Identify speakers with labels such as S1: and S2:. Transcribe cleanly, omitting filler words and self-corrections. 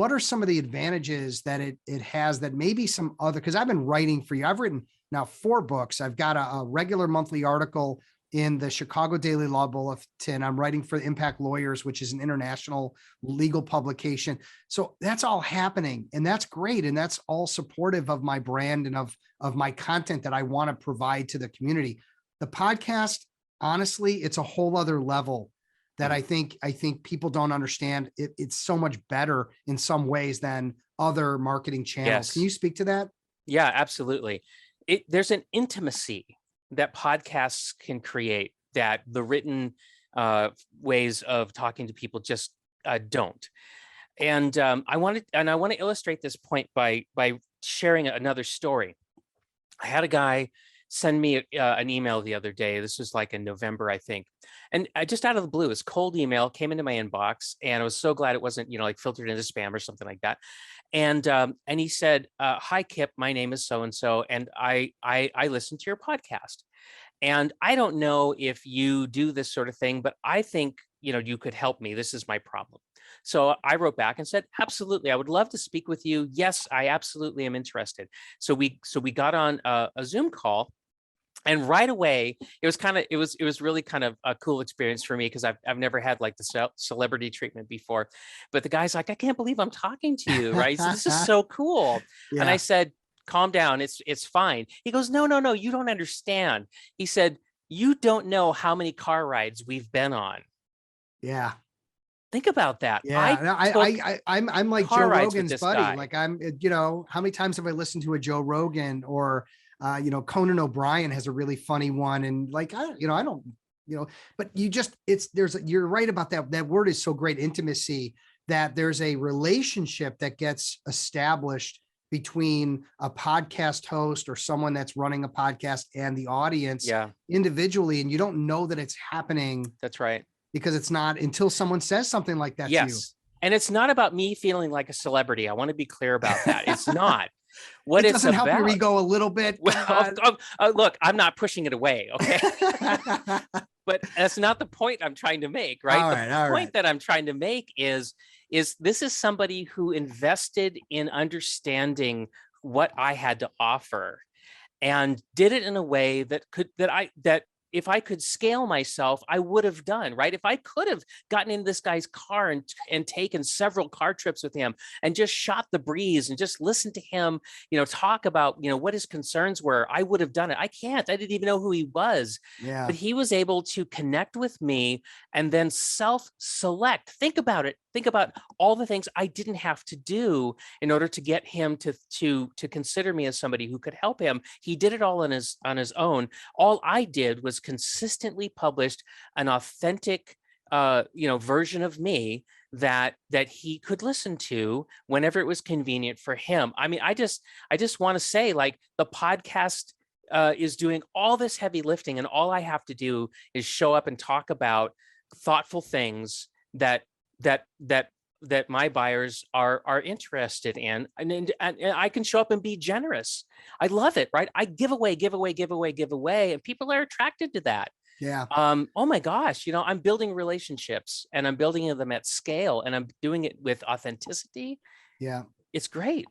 S1: what are some of the advantages that it has that maybe some other, because I've been writing for you. I've written now 4 books. I've got a regular monthly article in the Chicago Daily Law Bulletin. I'm writing for Impact Lawyers, which is an international legal publication. So that's all happening, and that's great. And that's all supportive of my brand and of my content that I want to provide to the community. The podcast, honestly, it's a whole other level that I think people don't understand. It's so much better in some ways than other marketing channels. Yes. Can you speak to that?
S2: Yeah, absolutely. There's an intimacy that podcasts can create that the written ways of talking to people just don't. And I want to illustrate this point by sharing another story. I had a guy send me an email the other day. This was like in November, I think. And just out of the blue, this cold email came into my inbox, and I was so glad it wasn't, like filtered into spam or something like that. And he said, "Hi, Kip, my name is so-and-so, and I listen to your podcast. And I don't know if you do this sort of thing, but I think, you could help me. This is my problem." So I wrote back and said, "Absolutely, I would love to speak with you. Yes, I absolutely am interested." So we got on a Zoom call. And right away, it was really kind of a cool experience for me, because I've never had like the celebrity treatment before. But the guy's like, "I can't believe I'm talking to you," right? So this is so cool. Yeah. And I said, "Calm down, it's fine." He goes, No, you don't understand." He said, "You don't know how many car rides we've been on."
S1: Yeah.
S2: Think about that.
S1: Yeah, I'm like Joe Rogan's buddy. Guy. Like how many times have I listened to a Joe Rogan, or Conan O'Brien has a really funny one, and like I don't, but you're right about that. That word is so great, intimacy, that there's a relationship that gets established between a podcast host or someone that's running a podcast and the audience individually, and you don't know that it's happening.
S2: That's right.
S1: Because it's not until someone says something like that to you.
S2: And it's not about me feeling like a celebrity. I want to be clear about that. It's not.
S1: What it doesn't help your ego a little bit.
S2: Well, look, I'm not pushing it away, okay? But that's not the point I'm trying to make, right? The point that I'm trying to make is this is somebody who invested in understanding what I had to offer, and did it in a way that if I could scale myself, I would have done, right? If I could have gotten in this guy's car and taken several car trips with him and just shot the breeze and just listened to him, talk about, what his concerns were, I would have done it. I can't. I didn't even know who he was. Yeah. But he was able to connect with me and then self-select. Think about it. Think about all the things I didn't have to do in order to get him to consider me as somebody who could help him. He did it all on his own. All I did was consistently published an authentic version of me that he could listen to whenever it was convenient for him. I mean, I just want to say, like, the podcast is doing all this heavy lifting, and all I have to do is show up and talk about thoughtful things that my buyers are interested in, and I can show up and be generous. I love it, right? I give away, and people are attracted to that.
S1: Yeah.
S2: Oh my gosh, I'm building relationships, and I'm building them at scale, and I'm doing it with authenticity.
S1: Yeah.
S2: It's great.